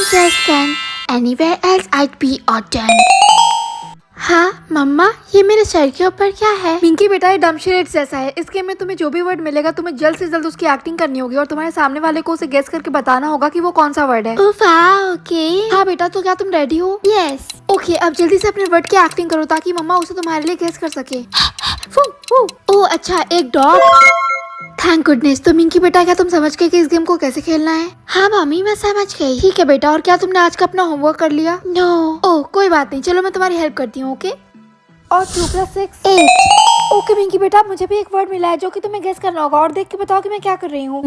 just can. Anywhere else I'd be done. हाँ मम्मा, ये मेरे सर के ऊपर क्या है? मिंकी बेटा, ये डम्पशेड्स जैसा है। इस गेम में तुम्हें जो भी वर्ड मिलेगा तुम्हें जल्द से जल्द उसकी एक्टिंग करनी होगी और तुम्हारे सामने वाले को उसे गेस करके बताना होगा कि वो कौन सा वर्ड है। ओके। हाँ बेटा, तो क्या तुम रेडी हो? यस। ओके, अब जल्दी से अपने वर्ड की एक्टिंग करो ताकि मम्मा उसे तुम्हारे लिए गेस कर सके। ओह अच्छा, एक डॉग। Thank goodness. तो मिंकी बेटा, क्या तुम समझ गए कि इस गेम को कैसे खेलना है? हाँ मम्मी, मैं समझ गई। ठीक है बेटा, और क्या तुमने आज का अपना होमवर्क कर लिया? नो। ओह कोई बात नहीं, चलो मैं तुम्हारी हेल्प करती हूँ। ओके, और 2 + 6 8। ओके मिंकी बेटा, मुझे भी एक वर्ड मिला है जो कि तुम्हें गेस करना होगा और देख के बताओ कि मैं क्या कर रही हूँ।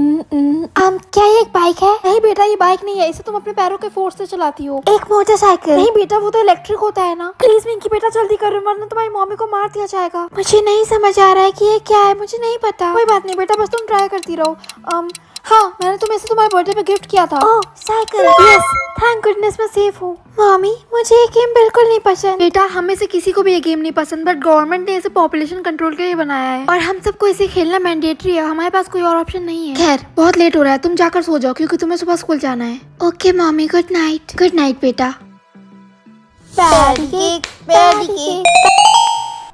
क्या ये एक बाइक है? नहीं बेटा, ये बाइक नहीं है, इसे तुम अपने पैरों के फोर्स से चलाती हो। एक मोटरसाइकिल? नहीं बेटा, वो तो इलेक्ट्रिक होता है ना। प्लीज मिंकी बेटा जल्दी करो, वरना तुम्हारी मम्मी को मार दिया जाएगा। मुझे नहीं समझ आ रहा है कि ये क्या है, मुझे नहीं पता। कोई बात नहीं बेटा, बस तुम ट्राई करती रहो। हाँ, मैंने तुम्हें इसे तुम्हारे बर्थडे पे गिफ्ट किया था। ओह साइकिल। यस, थैंक गुडनेस मैं सेफ हूँ। मम्मी, मुझे ये गेम बिल्कुल नहीं पसंद। बेटा, हम में से किसी को भी ये गेम नहीं पसंद, बट गवर्नमेंट ने इसे पॉपुलेशन कंट्रोल के लिए बनाया है और हम सबको इसे खेलना मैंडेटरी है। हमारे पास कोई और ऑप्शन नहीं है। खैर, बहुत लेट हो रहा है, तुम जाकर सो जाओ क्योंकि तुम्हें सुबह स्कूल जाना है। Okay mummy, good night. Good night बेटा।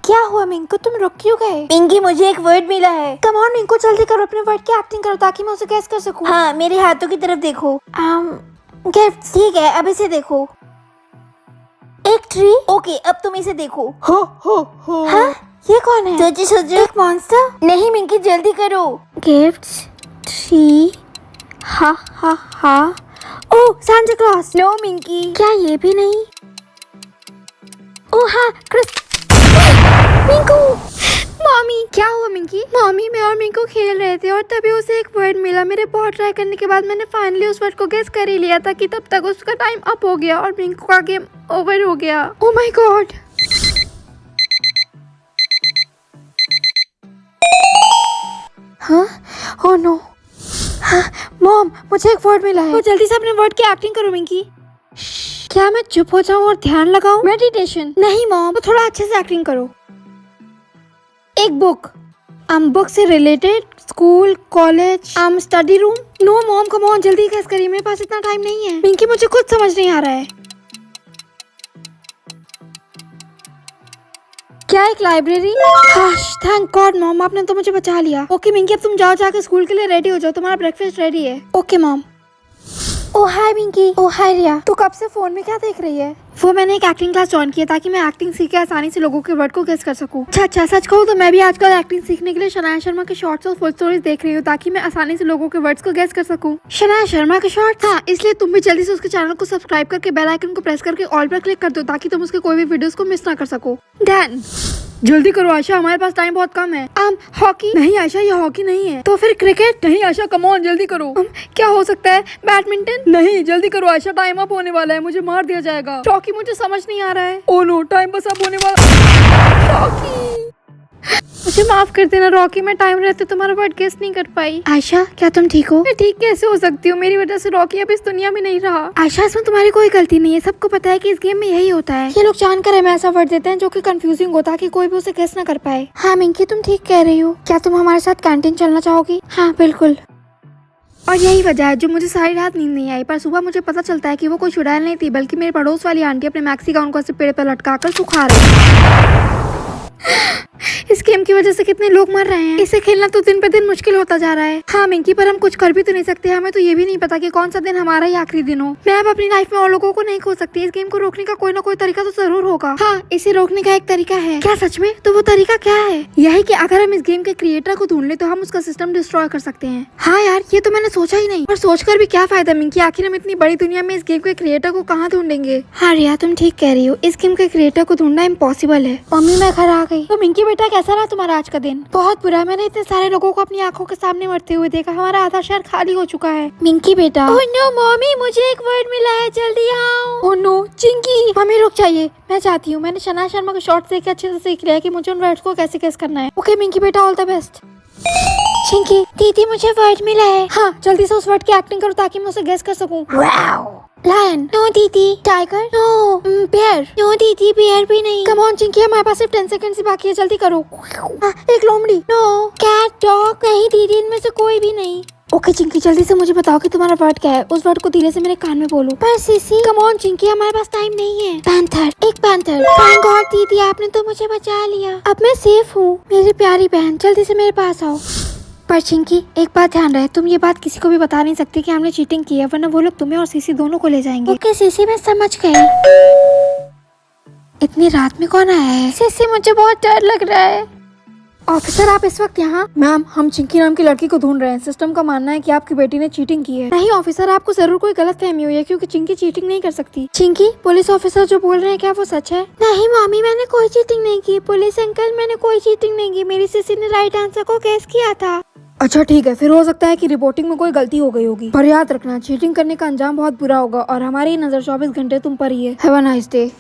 क्या हुआ मिंकू, तुम रुक क्यों गए? पिंकी, मुझे एक वर्ड मिला है। कम ऑन मिंकू, जल्दी करो, अपने वर्ड की एक्टिंग करो ताकि मैं उसे गेस कर सकूं। हाँ, मेरे हाथों की तरफ देखो। गिफ्ट। ठीक है, अब इसे देखो। एक ट्री। ओके, अब तुम इसे देखो। हो। हाँ, ये कौन है? सोचो सोचो। एक मॉन्स्टर। नहीं मिंकी, जल्दी करो। गिफ्ट्स, ट्री, हा। ओह, सांता क्लॉस। नो मिंकी। क्या ये भी नहीं? ओह हाँ, मिंकू। मम्मी, क्या हुआ मिंकी? मम्मी, मैं और मिंकू खेल रहे थे और तभी उसे एक वर्ड मिला। मेरे बहुत ट्राई करने के बाद मैंने फाइनली उस वर्ड को गेस कर ही लिया था कि तब तक उसका टाइम अप हो गया और मिंकू का गेम ओवर हो गया। ओह माय गॉड। हाँ, ओह नो। हाँ, मॉम, मुझे एक वर्ड मिला है। तो जल्दी से अपने वर्ड की एक्टिंग करो मिंकी। क्या मैं चुप हो जाऊं और ध्यान लगाऊं? मेडिटेशन? नहीं मॉम, तो थोड़ा अच्छे से एक्टिंग करो। एक बुक। बुक से related, school, college, study room. No mom, come on, जल्दी गेस करिए, मेरे पास इतना टाइम नहीं है। पिंकी, मुझे कुछ समझ नहीं आ रहा है। क्या एक लाइब्रेरी? थैंक गॉड मॉम, आपने तो मुझे बचा लिया। ओके मिंकी, अब तुम जाओ, जाकर स्कूल के लिए रेडी हो जाओ, तुम्हारा ब्रेकफास्ट रेडी है। Okay mom. Oh hi Minki. Oh hi Riya. तू कब से फोन में क्या देख रही है? वो मैंने एक एक्टिंग क्लास ज्वाइन किया ताकि मैं एक्टिंग सीख के आसानी से लोगों के वर्ड को गेस कर सकूं। अच्छा, सच कहूँ तो मैं भी आजकल एक्टिंग सीखने के लिए शनाया शर्मा के शॉर्ट्स और फुल स्टोरीज देख रही हूँ ताकि मैं आसानी से लोगों के वर्ड्स को गेस कर सकूं। शनाया शर्मा के शॉर्ट्स? हाँ, इसलिए तुम भी जल्दी से उसके चैनल को सब्सक्राइब करके बेल आइकन को प्रेस करके ऑल पर क्लिक कर दो ताकि तुम उसके कोई भी वीडियोस को मिस ना कर सको। डन। जल्दी करो आशा, हमारे पास टाइम बहुत कम है। हॉकी? नहीं आशा, ये हॉकी नहीं है। तो फिर क्रिकेट? नहीं आशा, कम ऑन, जल्दी करो। क्या हो सकता है? बैडमिंटन? नहीं, जल्दी करो आशा, टाइम अप होने वाला है, मुझे मार दिया जाएगा। हॉकी? मुझे समझ नहीं आ रहा है। ओह नो, टाइम बस अप होने वाला। हॉकी? मुझे माफ कर देना रॉकी, मैं टाइम रहते तुम्हारा वर्ड गेस नहीं कर पाई। आशा, क्या तुम ठीक हो? मैं ठीक कैसे हो सकती हूँ? मेरी वजह से रॉकी अब इस दुनिया में नहीं रहा। आशा, इसमें तुम्हारी कोई गलती नहीं है, सबको पता है कि इस गेम में यही होता है। ये लोग जानकर हमें ऐसा वर्ड देते हैं जो कि कंफ्यूजिंग होता है कि कोई भी उसे गेस ना कर पाए। हाँ मिंकी, तुम ठीक कह रही हो। क्या तुम हमारे साथ कैंटीन चलना चाहोगी? हाँ बिल्कुल। और यही वजह है जो मुझे सारी रात नींद नहीं आई, पर सुबह मुझे पता चलता है कि वो कोई चुड़ैल नहीं थी बल्कि मेरे पड़ोस वाली आंटी अपने मैक्सी गाउन को ऐसे पेड़ पर लटका कर सुखा रही। इस गेम की वजह से कितने लोग मर रहे हैं। इसे खेलना तो दिन पे दिन मुश्किल होता जा रहा है। हाँ मिंकी, पर हम कुछ कर भी तो नहीं सकते। हमें तो ये भी नहीं पता कि कौन सा दिन हमारा ही आखिरी दिन हो। मैं अब अपनी लाइफ में और लोगों को नहीं खो सकती। इस गेम को रोकने का कोई ना कोई तरीका तो जरूर होगा। हाँ, इसे रोकने का एक तरीका है। क्या सच में? तो वो तरीका क्या है? यही कि अगर हम इस गेम के क्रिएटर को ढूंढ ले तो हम उसका सिस्टम डिस्ट्रॉय कर सकते हैं। हाँ यार, ये तो मैंने सोचा ही नहीं। और सोचकर भी क्या फायदा मिंकी, आखिर हम इतनी बड़ी दुनिया में इस गेम के क्रिएटर को कहाँ ढूंढेंगे? हाँ रिया, तुम ठीक कह रही हो, इस गेम के क्रिएटर को ढूंढना इम्पॉसिबल है। मम्मी, मैं घर आ गई। तो मिंकी बेटा, कैसा रहा तुम्हारा आज का दिन? बहुत बुरा। मैंने इतने सारे लोगों को अपनी आंखों के सामने मरते हुए देखा। हमारा आधा शहर खाली हो चुका है। मिंकी बेटा। ओह नो मम्मी, मुझे एक वर्ड मिला है, जल्दी आओ। Oh no Chinki. मम्मी रुक जाइए, मैं चाहती हूँ। मैंने शनाया शर्मा के शॉर्ट्स देख के अच्छे से सीख लिया है कि मुझे उन वर्ड्स को कैसे गेस करना है। ओके मिंकी बेटा, ऑल द बेस्ट। चिंकी दीदी, मुझे वर्ड मिला है। हाँ, जल्दी से उस वर्ड की एक्टिंग करो ताकि मैं उसे गेस कर सकूं। लायन? नो दीदी। टाइगर? नो। बेयर? नो दीदी, बेयर भी नहीं। कम ऑन चिंकी, हमारे पास सिर्फ 10 सेकंड ही बाकी है, जल्दी करो। एक लोमड़ी? नो। कैट? डॉग? नहीं दीदी, इनमें से कोई भी नहीं। ओके चिंकी, जल्दी से मुझे बताओ कि तुम्हारा वर्ड क्या है। उस वर्ड को धीरे से मेरे कान में बोलो। पर सीसी, कम ऑन चिंकी, हमारे पास टाइम नहीं है। पैंथर, एक पैंथर। थैंक गॉड दीदी, आपने तो मुझे बचा लिया। अब मैं सेफ हूँ। मेरी प्यारी बहन, जल्दी से मेरे पास आओ। पर चिंकी, एक बात ध्यान रहे, तुम ये बात किसी को भी बता नहीं सकती कि हमने चीटिंग की है, वरना वो लोग तुम्हें और सीसी दोनों को ले जाएंगे। ओके सीसी, मैं समझ गई। इतनी रात में कौन आया है? सीसी, मुझे बहुत डर लग रहा है। ऑफिसर, आप इस वक्त यहाँ? मैम, हम चिंकी नाम की लड़की को ढूंढ रहे हैं। सिस्टम का मानना है कि आपकी बेटी ने चीटिंग की है। नहीं ऑफिसर, आपको जरूर कोई गलतफहमी हुई है, क्योंकि चिंकी चीटिंग नहीं कर सकती। चिंकी, पुलिस ऑफिसर जो बोल रहे हैं, क्या वो सच है? नहीं मम्मी, मैंने कोई चीटिंग नहीं की। पुलिस अंकल, मैंने कोई चीटिंग नहीं की। मेरी सीसी ने राइट आंसर को गेस किया था। अच्छा ठीक है, फिर हो सकता है कि रिपोर्टिंग में कोई गलती हो गई होगी, पर याद रखना चीटिंग करने का अंजाम बहुत बुरा होगा और हमारी नजर 24 घंटे तुम पर ही है। Have a nice day.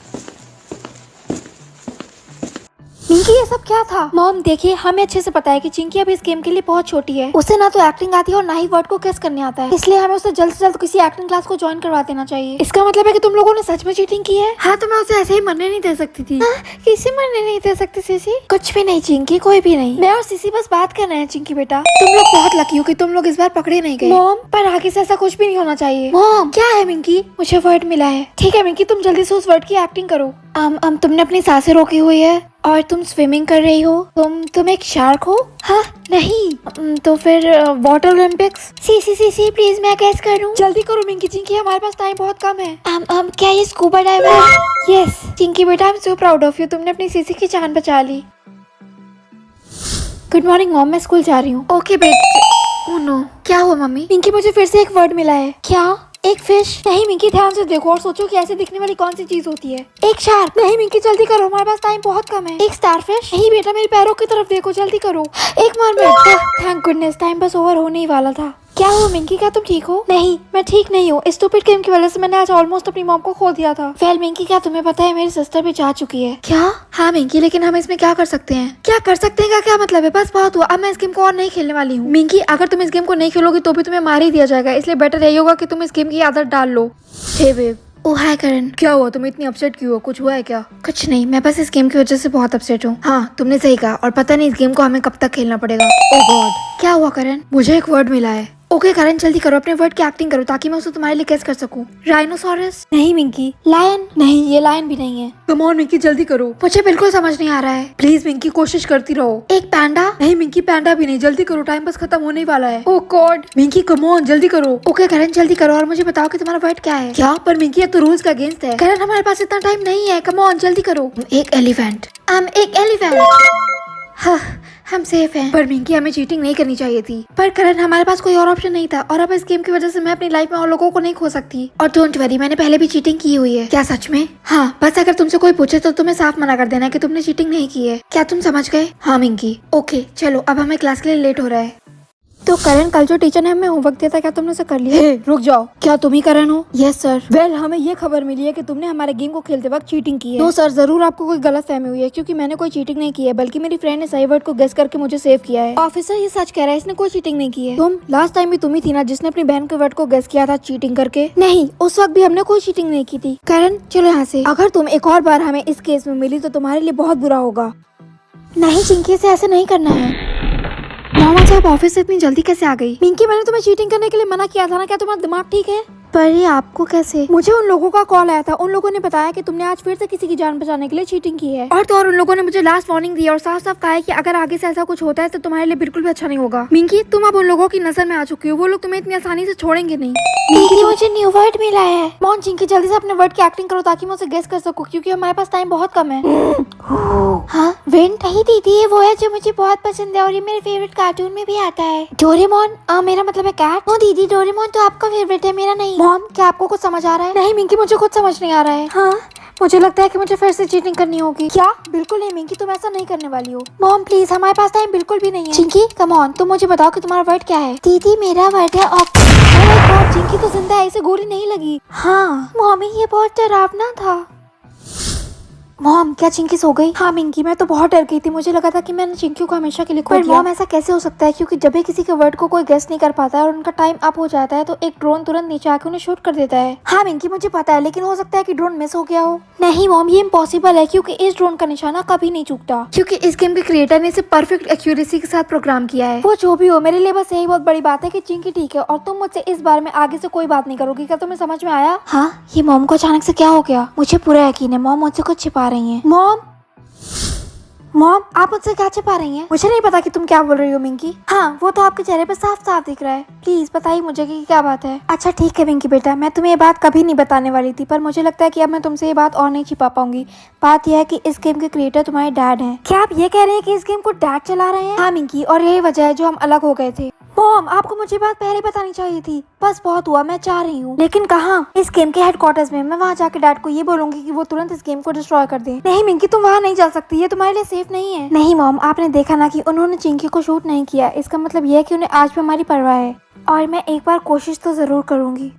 Chinki, ये सब क्या था? मॉम देखिए, हमें अच्छे से पता है कि चिंकी अभी इस गेम के लिए बहुत छोटी है। उसे ना तो एक्टिंग आती है और ना ही वर्ड को गेस करने आता है, इसलिए हमें उसे जल्द से जल्द किसी एक्टिंग क्लास को ज्वाइन करवा देना चाहिए। इसका मतलब है कि तुम लोगों ने सच में चीटिंग की है? हाँ, तो मैं उसे ऐसे ही मरने नहीं दे सकती थी। किसी मरने नहीं दे सकती सीसी। कुछ भी नहीं चिंकी, कोई भी नहीं। मैं और सीसी बस बात कर रहे हैं। चिंकी बेटा, तुम लोग बहुत लकी हो कि तुम लोग इस बार पकड़े नहीं गए। मॉम, पर आगे से ऐसा कुछ भी नहीं होना चाहिए। मॉम, क्या है मिंकी? मुझे वर्ड मिला है। ठीक है मिंकी, तुम जल्दी से उस वर्ड की एक्टिंग करो। तुमने अपनी सांसें रोकी हुई है और तुम स्विमिंग कर रही हो। तुम एक शार्क हो? हाँ नहीं, तो फिर वाटर ओलंपिक्स। सीसी प्लीज, मैं गेस करूं। जल्दी करो मिंकी, चिंकी हमारे पास टाइम बहुत कम है। क्या ये स्कूबा डाइवर? यस चिंकी बेटा, I am so proud of you, तुमने अपनी सीसी की जान बचा ली। गुड मॉर्निंग मॉम, मैं स्कूल जा रही हूँ। ओके बेटा। ओह नो, क्या हुआ मम्मी? मिंकी, मुझे फिर से एक वर्ड मिला है। क्या? एक फिश? नहीं मिंकी, ध्यान से देखो और सोचो कि ऐसे दिखने वाली कौन सी चीज होती है। एक शार्क? नहीं मिंकी, जल्दी करो, हमारे पास टाइम बहुत कम है। एक स्टारफिश? नहीं बेटा, मेरे पैरों की तरफ देखो, जल्दी करो। एक मरमेड? थैंक गुडनेस, टाइम बस ओवर होने ही वाला था। क्या हुआ मिंकी, क्या तुम ठीक हो? नहीं, मैं ठीक नहीं हूँ। स्टूपिड गेम की वजह से मैंने आज ऑलमोस्ट अपनी मॉम को खो दिया था। वेल मिंकी, क्या तुम्हें पता है मेरी सिस्टर भी जा चुकी है? क्या? हाँ मिंकी, लेकिन हम इसमें क्या कर सकते हैं? क्या कर सकते हैं का क्या मतलब है? बस बहुत हुआ, अब मैं इस गेम को और नहीं खेलने वाली हूँ। मिंकी, अगर तुम इस गेम को नहीं खेलोगी तो भी तुम्हें मार ही दिया जाएगा, इसलिए बेटर यही होगा कि तुम इस गेम की आदत डाल लो। हे बेब। ओ हाय करण, क्या हुआ? तुम इतनी अपसेट क्यों हो? कुछ हुआ है क्या? कुछ नहीं, मैं बस इस गेम की वजह से बहुत अपसेट हूँ। हाँ तुमने सही कहा, और पता नहीं इस गेम को हमें कब तक खेलना पड़ेगा। ओह गॉड, क्या हुआ करण? मुझे एक वर्ड मिला है। ओके करण, जल्दी करो, अपने वर्ड की एक्टिंग करो ताकि मैं उसे तुम्हारे लिए गेस कर सकूं। राइनोसॉरस? नहीं मिंकी। लायन? नहीं, ये लायन भी नहीं है। कम ऑन मिंकी, जल्दी करो, मुझे बिल्कुल समझ नहीं आ रहा है। प्लीज मिंकी, कोशिश करती रहो। एक पैंडा? नहीं मिंकी, पैंडा भी नहीं, जल्दी करो, टाइम बस खत्म होने ही वाला है। ओह गॉड मिंकी, कम ऑन, जल्दी करो। ओके करण, जल्दी करो और मुझे बताओ कि तुम्हारा वर्ड क्या है। क्या? पर मिंकी, ये तो रूल्स का अगेंस्ट है। करण, हमारे पास इतना टाइम नहीं है, कम ऑन जल्दी करो। एक एलिफेंट? एक एलिफेंट? हाँ, हम सेफ हैं। पर मिंकी, हमें चीटिंग नहीं करनी चाहिए थी। पर करण, हमारे पास कोई और ऑप्शन नहीं था, और अब इस गेम की वजह से मैं अपनी लाइफ में और लोगों को नहीं खो सकती। और डोंट वरी, मैंने पहले भी चीटिंग की हुई है। क्या सच में? हाँ, बस अगर तुमसे कोई पूछे तो तुम्हें साफ मना कर देना कि तुमने चीटिंग नहीं की है। क्या तुम समझ गए? हाँ मिंकी। ओके चलो, अब हमें क्लास के लिए लेट हो रहा है। तो करण, कल जो टीचर ने हमें होमवर्क दिया था, क्या तुमने उसे कर लिया? रुक जाओ, क्या तुम ही करण हो? Yes sir. वेल, हमें ये खबर मिली है कि तुमने हमारे गेम को खेलते वक्त चीटिंग की है। नो सर, जरूर आपको कोई गलत फहमी हुई है, क्योंकि मैंने कोई चीटिंग नहीं की है, बल्कि मेरी फ्रेंड ने सही वर्ड को गेस करके मुझे सेव किया है। ऑफिसर, ये सच कह रहा है, इसने कोई चीटिंग नहीं की है। तुम लास्ट टाइम भी तुम ही थी ना जिसने अपनी बहन के वर्ड को गेस किया था चीटिंग करके? नहीं, उस वक्त भी हमने कोई चीटिंग नहीं की थी। करण, चलो यहाँ से। अगर तुम एक और बार हमें इस केस में मिली तो तुम्हारे लिए बहुत बुरा होगा। नहीं चिंकी, से ऐसे नहीं करना है। मामा, आप ऑफिस से इतनी जल्दी कैसे आ गई? मिंकी, मैंने तुम्हें चीटिंग करने के लिए मना किया था ना, क्या तुम्हारा दिमाग ठीक है? पर ये आपको कैसे? मुझे उन लोगों का कॉल आया था, उन लोगों ने बताया कि तुमने आज फिर से किसी की जान बचाने के लिए चीटिंग की है। और तो और उन लोगों ने मुझे लास्ट वार्निंग दी और साफ साफ कहा है कि अगर आगे से ऐसा कुछ होता है तो तुम्हारे लिए बिल्कुल भी अच्छा नहीं होगा। मिंकी, तुम अब उन लोगों की नजर में आ चुकी हो, वो लोग तुम्हें इतनी आसानी से छोड़ेंगे नहीं। दीदी, मुझे न्यू वर्ड मिला है। मॉन, चिंकी जल्दी से अपने वर्ड की एक्टिंग करो ताकि मैं उसे गेस कर सकूं, क्योंकि हमारे पास टाइम बहुत कम है। हाँ विंड? नहीं दीदी, ये वो है जो मुझे बहुत पसंद है और ये मेरे फेवरेट कार्टून में भी आता है। डोरेमोन? मेरा मतलब है कैट। ओ दीदी, डोरेमोन तो आपका फेवरेट है, मेरा नहीं। मॉम, क्या आपको कुछ समझ आ रहा है? नहीं मिंकी, मुझे कुछ समझ नहीं आ रहा है। हाँ, मुझे लगता है कि मुझे फिर से चीटिंग करनी होगी। क्या? बिल्कुल नहीं मिंकी, तुम ऐसा नहीं करने वाली हो। मॉम प्लीज, हमारे पास टाइम बिल्कुल भी नहीं है। चिंकी, कम ऑन, तुम मुझे बताओ कि तुम्हारा वर्ड क्या है। दीदी, मेरा वर्ड है चिंकी तो जिंदा है, इसे गोली नहीं लगी। हाँ मम्मी, ये बहुत डरावना था। मॉम क्या चिंकी सो गई? हाँ मिंकी, मैं तो बहुत डर गई थी। मुझे लगा था कि मैंने चिंकी को हमेशा के लिए खो दिया। मॉम ऐसा कैसे हो सकता है? क्योंकि जब भी किसी के वर्ड को कोई गेस नहीं कर पाता है और उनका टाइम अप हो जाता है तो एक ड्रोन तुरंत नीचे आके उन्हें शूट कर देता है। हाँ मिंकी मुझे पता है, लेकिन हो सकता है कि ड्रोन मिस हो गया हो। नहीं मॉम, ये इम्पॉसिबल है क्योंकि इस ड्रोन का निशाना कभी नहीं चूकता, क्योंकि इस गेम के क्रिएटर ने इसे परफेक्ट एक्यूरेसी के साथ प्रोग्राम किया है। वो जो भी हो, मेरे लिए बस यही बहुत बड़ी बात है कि चिंकी ठीक है और तुम मुझसे इस बारे में आगे से कोई बात नहीं करोगी। क्या तुम्हें समझ में आया? हाँ, ये मॉम को अचानक से क्या हो गया? मुझे पूरा यकीन है मॉम मुझसे कुछ छिपा रही है। मॉम आप मुझसे क्या छिपा रही हैं? मुझे नहीं पता कि तुम क्या बोल रही हो मिंकी। हाँ वो तो आपके चेहरे पे साफ साफ दिख रहा है। प्लीज बताइए मुझे कि क्या बात है। अच्छा ठीक है मिंकी बेटा, मैं तुम्हें ये बात कभी नहीं बताने वाली थी, पर मुझे लगता है कि अब मैं तुमसे ये बात और नहीं छिपा पाऊंगी। बात यह है कि इस गेम के क्रिएटर तुम्हारे डैड हैं। क्या आप ये कह रहे हैं कि इस गेम को डैड चला रहे हैं? हाँ मिंकी, और यही वजह है जो हम अलग हो गए थे। मॉम आपको मुझे बात पहले बतानी चाहिए थी। बस बहुत हुआ, मैं चाह रही हूँ। लेकिन कहाँ? इस गेम के हेडक्वार्टर्स में। मैं वहाँ जाके डैड को ये बोलूंगी कि वो तुरंत इस गेम को डिस्ट्रॉय कर दे। नहीं मिंकी, तुम वहाँ नहीं जा सकती, ये तुम्हारे लिए सेफ नहीं है। नहीं मॉम, आपने देखा ना कि उन्होंने चिंकी को शूट नहीं किया। इसका मतलब ये है कि उन्हें आज भी हमारी परवाह है और मैं एक बार कोशिश तो जरूर करूंगी।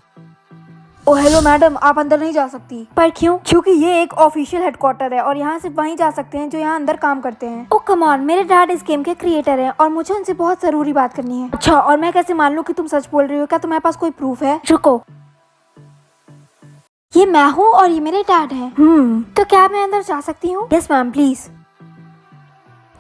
ओ हेलो मैडम, आप अंदर नहीं जा सकती। पर क्यों? क्योंकि ये एक ऑफिशियल हेडक्वार्टर है और यहाँ सिर्फ वहीं जा सकते हैं जो यहाँ अंदर काम करते हैं। ओ कम ऑन, मेरे डैड इस गेम के क्रिएटर हैं और मुझे उनसे बहुत जरूरी बात करनी है। अच्छा, और मैं कैसे मान लूँ कि तुम सच बोल रही हो? क्या तुम्हारे पास कोई प्रूफ है? रुको, ये मैं हूँ और ये मेरे डैड हैं। तो क्या मैं अंदर जा सकती हूँ? Yes ma'am please.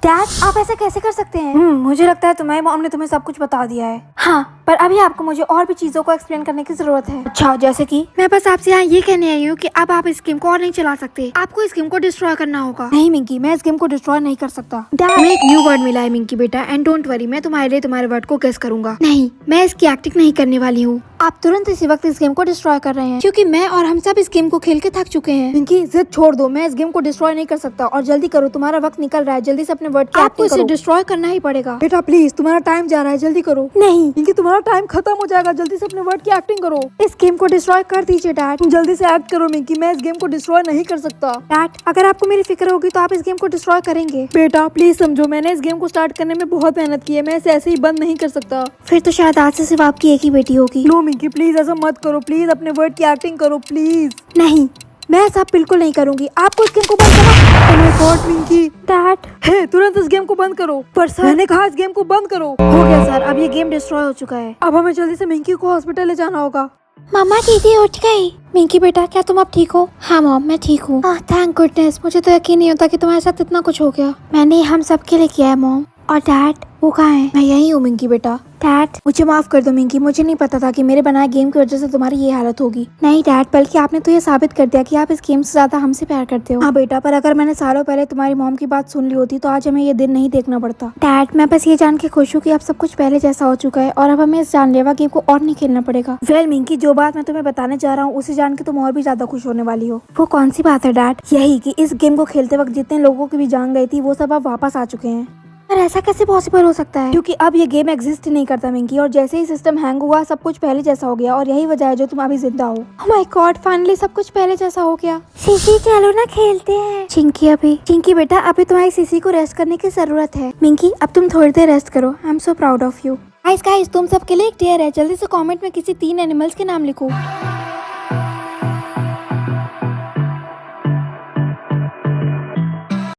डैड आप ऐसा कैसे कर सकते हैं? मुझे लगता है तुम्हारी मॉम ने तुम्हें सब कुछ बता दिया है। हाँ, पर अभी आपको मुझे और भी चीजों को एक्सप्लेन करने की जरूरत है। अच्छा, जैसे कि? मैं बस आपसे यहाँ ये कहने आई हूँ कि अब आप इस गेम को और नहीं चला सकते। आपको इस गेम को डिस्ट्रॉय करना होगा। नहीं मिंकी, मैं इस गेम को डिस्ट्रॉय नहीं कर सकता। हमें एक न्यू वर्ड मिला है मिंकी बेटा, एंड डोंट वरी, मैं तुम्हारे लिए तुम्हारे वर्ड को गेस करूंगा। नहीं, मैं इसकी एक्टिंग नहीं करने वाली हूँ। आप तुरंत इसी वक्त इस गेम को डिस्ट्रॉय कर रहे हैं क्योंकि मैं और हम सब इस गेम को खेल के थक चुके हैं। मिंकी जिद छोड़ दो, मैं इस गेम को डिस्ट्रॉय नहीं कर सकता और जल्दी करो, तुम्हारा वक्त निकल रहा है। जल्दी से अपने वर्ड की एक्टिंग करो। डिस्ट्रॉय करना ही पड़ेगा। बेटा प्लीज, तुम्हारा टाइम जा रहा है, जल्दी करो। नहीं मिंकी, तुम्हारा टाइम खत्म हो जाएगा, जल्दी से अपने वर्ड की एक्टिंग करो। इस गेम को डिस्ट्रॉय कर दीजिए डैड। जल्दी से एक्ट करो मिंकी, मैं इस गेम को डिस्ट्रॉय नहीं कर सकता। डैड अगर आपको मेरी फिक्र होगी तो आप इस गेम को डिस्ट्रॉय करेंगे। बेटा प्लीज समझो, मैंने इस गेम को स्टार्ट करने में बहुत मेहनत की है, मैं इसे ऐसे ही बंद नहीं कर सकता। फिर तो शायद आज से सिर्फ आपकी एक ही बेटी होगी। नो मिंकी प्लीज ऐसा मत करो, प्लीज अपने वर्ड की एक्टिंग करो प्लीज। नहीं, मैं ऐसा बिल्कुल नहीं करूंगी। आपको इस गेम को बंद करो। Oh my god Minki. Dad hey, तुरंत इस गेम को बंद करो। पर सर, मैंने कहा इस गेम को बंद करो। हो गया सर, अब ये गेम डिस्ट्रॉय हो चुका है। अब हमें जल्दी से मिंकी को हॉस्पिटल ले जाना होगा। मामा दीदी उठ गई। मिंकी बेटा क्या तुम अब ठीक हो? हाँ मॉम मैं ठीक हूँ। थैंक गुडनेस, मुझे तो यकीन नहीं होता कि तुम्हारे साथ इतना कुछ हो गया। मैंने हम सब के लिए किया है मॉम। और डैड वो कहाँ है? मैं यही हूँ मिंकी बेटा। डैड मुझे माफ कर दो मिंकी, मुझे नहीं पता था कि मेरे बनाए गेम की वजह से तुम्हारी ये हालत होगी। नहीं डैड, बल्कि आपने तो ये साबित कर दिया कि आप इस गेम से ज्यादा हमसे प्यार करते हो। हाँ बेटा, पर अगर मैंने सालों पहले तुम्हारी मॉम की बात सुन ली होती तो आज हमें ये दिन नहीं देखना पड़ता। डैड मैं बस ये जान के खुश हूँ कि अब सब कुछ पहले जैसा हो चुका है और अब हमें इस जानलेवा गेम को और नहीं खेलना पड़ेगा। वेल मिंकी, जो बात मैं तुम्हें बताने जा रहा हूँ उसे जान के तुम और भी ज्यादा खुश होने वाली हो। वो कौन सी बात है डैड? यही कि इस गेम को खेलते वक्त जितने लोगों की भी जान गई थी वो सब अब वापस आ चुके हैं। पर ऐसा कैसे पॉसिबल हो सकता है? क्योंकि अब ये गेम एग्जिस्ट नहीं करता मिंकी, और जैसे ही सिस्टम हैंग हुआ सब कुछ पहले जैसा हो गया और यही वजह है जो तुम अभी जिंदा हो। ओह माय गॉड, फाइनली सब कुछ पहले जैसा हो गया। सीसी चलो ना खेलते हैं। चिंकी बेटा अभी तुम्हारी सीसी को रेस्ट करने की जरूरत है। मिंकी अब तुम थोड़ी देर रेस्ट करो। I am so proud of you. Guys तुम सबके लिए एक डेयर है, जल्दी से कमेंट में किसी 3 एनिमल्स के नाम लिखो।